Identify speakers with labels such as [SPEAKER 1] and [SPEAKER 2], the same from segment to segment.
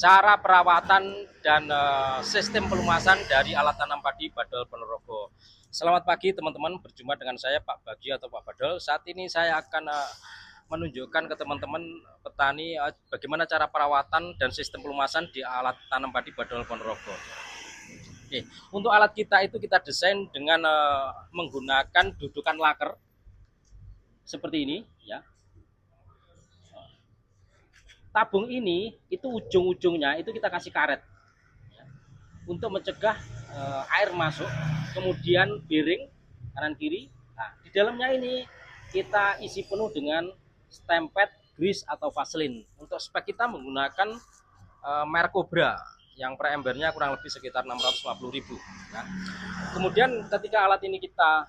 [SPEAKER 1] cara perawatan dan sistem pelumasan dari alat tanam padi Badol Ponorogo. Selamat pagi teman-teman, berjumpa dengan saya Pak Bagi atau Pak Badol. Saat ini saya akan menunjukkan ke teman-teman petani bagaimana cara perawatan dan sistem pelumasan di alat tanam padi Badol Ponorogo. Oke, untuk alat kita itu kita desain dengan menggunakan dudukan laker seperti ini ya. Tabung ini itu ujung-ujungnya itu kita kasih karet ya, untuk mencegah air masuk, kemudian bearing kanan kiri. Nah, di dalamnya ini kita isi penuh dengan stempet, grease atau vaseline. Untuk spek kita menggunakan merek Cobra yang per embernya kurang lebih sekitar 650.000 ya. Kemudian ketika alat ini kita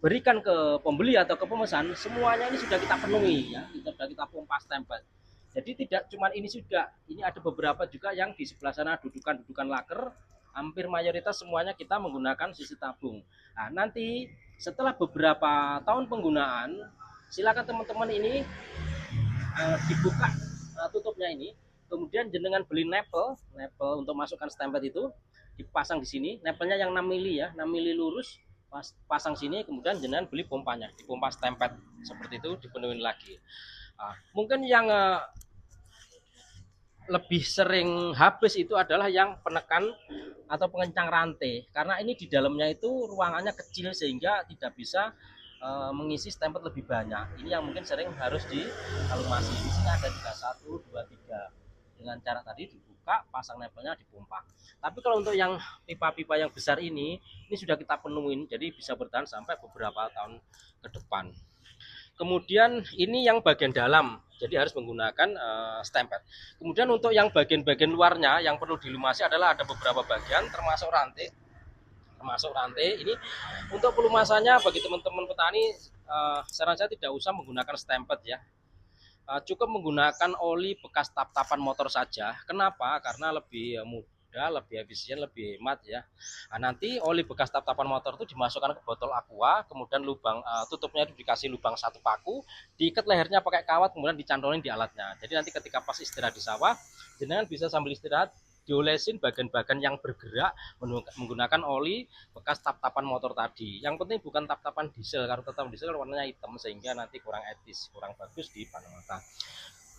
[SPEAKER 1] berikan ke pembeli atau ke pemesan, semuanya ini sudah kita penuhi ya, sudah kita pompa stempel. Jadi tidak cuma ini sudah, ini ada beberapa juga yang di sebelah sana dudukan laker, hampir mayoritas semuanya kita menggunakan sisi tabung. Nah, nanti setelah beberapa tahun penggunaan, silakan teman-teman ini dibuka tutupnya ini, kemudian jenengan beli nepel untuk masukkan stempel itu, dipasang di sini, nepelnya yang 6 mili ya, 6 mili lurus, pasang sini, kemudian jenengan beli pompanya, dipompa stempet seperti itu, dipenuhin lagi. Mungkin yang lebih sering habis itu adalah yang penekan atau pengencang rantai, karena ini di dalamnya itu ruangannya kecil sehingga tidak bisa mengisi stempet lebih banyak. Ini yang mungkin sering harus dikalumasi. Di sini ada juga 1, 2, 3 dengan cara tadi dibuka, pasang nepelnya, dipompa. Tapi kalau untuk yang pipa-pipa yang besar ini sudah kita penuhin, jadi bisa bertahan sampai beberapa tahun ke depan. Kemudian ini yang bagian dalam, jadi harus menggunakan stempet. Kemudian untuk yang bagian-bagian luarnya yang perlu dilumasi adalah ada beberapa bagian, termasuk rantai. Ini untuk pelumasannya bagi teman-teman petani, saran saya tidak usah menggunakan stempet ya. Cukup menggunakan oli bekas tap-tapan motor saja. Kenapa? Karena lebih mudah, lebih efisien, lebih hemat ya. Nah, nanti oli bekas tap-tapan motor itu dimasukkan ke botol aqua, kemudian lubang tutupnya itu dikasih lubang 1 paku, diikat lehernya pakai kawat, kemudian dicantolin di alatnya. Jadi nanti ketika pas istirahat di sawah, jenengan bisa sambil istirahat diolesin bagian-bagian yang bergerak menggunakan oli bekas tap-tapan motor tadi. Yang penting bukan tap-tapan diesel, karena tap-tapan diesel warnanya hitam sehingga nanti kurang etis, kurang bagus di pandang mata.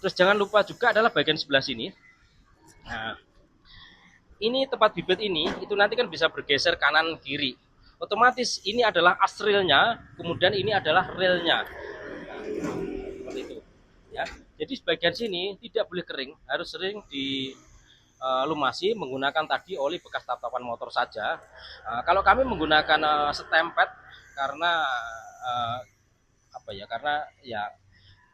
[SPEAKER 1] Terus jangan lupa juga adalah bagian sebelah sini. Nah, ini tempat bibit ini itu nanti kan bisa bergeser kanan kiri. Otomatis ini adalah asrilnya, kemudian ini adalah relnya. Seperti itu ya. Jadi sebagian sini tidak boleh kering, harus sering di lumasi menggunakan tadi oli bekas tap-tapan motor saja. Kalau kami menggunakan stempet karena karena ya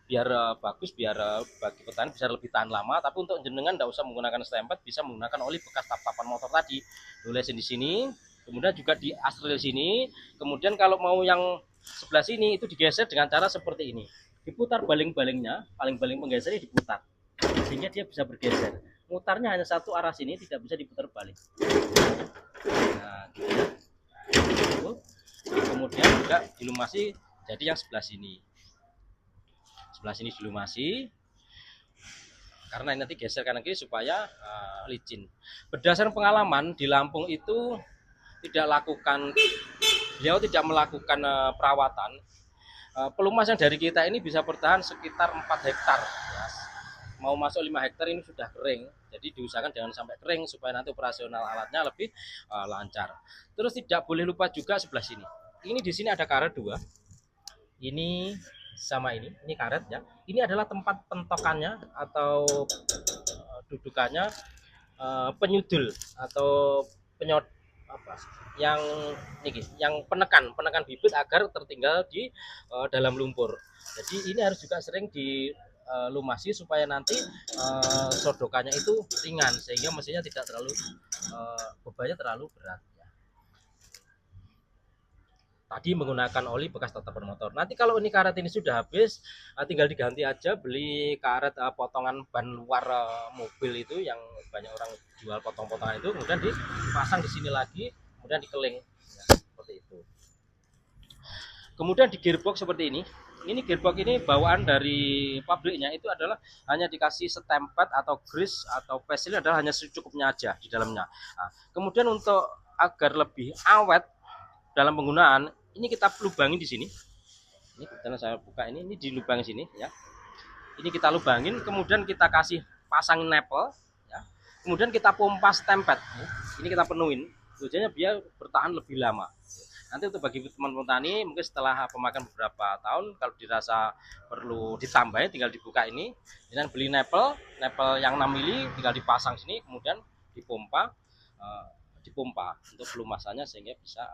[SPEAKER 1] biar bagus, biar bagi petani bisa lebih tahan lama. Tapi untuk jenengan tidak usah menggunakan stempet, bisa menggunakan oli bekas tap-tapan motor tadi, dolesin di sini, kemudian juga di asril sini. Kemudian kalau mau yang sebelah sini itu digeser dengan cara seperti ini, diputar baling-balingnya, baling-baling penggesernya diputar sehingga dia bisa bergeser. Mutarnya hanya satu arah sini, tidak bisa diputar balik. Nah, gitu. Kemudian juga dilumasi jadi yang sebelah sini. Sebelah sini dilumasi karena nanti geser kanan kiri supaya licin. Berdasarkan pengalaman di Lampung itu beliau tidak melakukan perawatan. Pelumas yang dari kita ini bisa bertahan sekitar 4 hektar. Ya. Mau masuk 5 hektar ini sudah kering, jadi diusahakan jangan sampai kering supaya nanti operasional alatnya lebih lancar. Terus tidak boleh lupa juga sebelah sini. Ini di sini ada karet 2. Ini sama ini karet ya. Ini adalah tempat pentokannya atau dudukannya penyudul atau penyot yang penekan bibit agar tertinggal di dalam lumpur. Jadi ini harus juga sering dilumasi supaya nanti sodokannya itu ringan sehingga mesinnya tidak terlalu bebannya terlalu berat. Tadi menggunakan oli bekas tatapan motor. Nanti kalau ini karet ini sudah habis, tinggal diganti aja, beli karet potongan ban luar mobil itu yang banyak orang jual potong-potongan itu, kemudian dipasang di sini lagi, kemudian dikeling ya, seperti itu. Kemudian di gearbox seperti ini, Ini gearbox ini bawaan dari pabriknya itu adalah hanya dikasih stempet atau grease atau pastel adalah hanya secukupnya aja di dalamnya. Nah, kemudian untuk agar lebih awet dalam penggunaan, ini kita lubangin di sini. Ini kebetulan saya buka ini dilubangin sini ya. Ini kita lubangin, kemudian kita kasih pasangin nipple ya. Kemudian kita pompa stempet. Ini kita penuhin, tujuannya biar bertahan lebih lama. Nanti untuk bagi teman-teman petani mungkin setelah pemakaian beberapa tahun kalau dirasa perlu ditambahin tinggal dibuka ini dan beli nipple yang 6 mili tinggal dipasang sini kemudian dipompa untuk pelumasannya sehingga bisa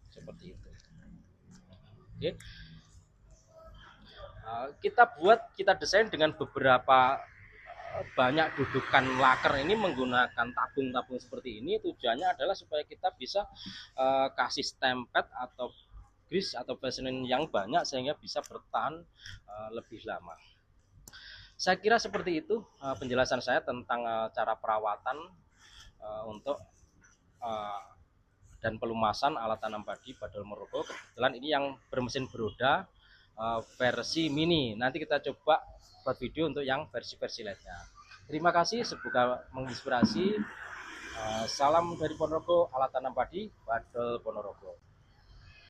[SPEAKER 1] seperti itu. Oke. Kita desain dengan beberapa banyak dudukan laker ini menggunakan tabung-tabung seperti ini. Tujuannya adalah supaya kita bisa kasih stempet atau grease atau vaseline yang banyak sehingga bisa bertahan lebih lama. Saya kira seperti itu penjelasan saya tentang cara perawatan untuk dan pelumasan alat tanam padi Badal Monorogo. Kebetulan ini yang bermesin beroda versi mini. Nanti kita coba buat video untuk yang versi-versi lainnya. Terima kasih, semoga menginspirasi. Salam dari Ponorogo, alat tanam padi Badal Ponorogo.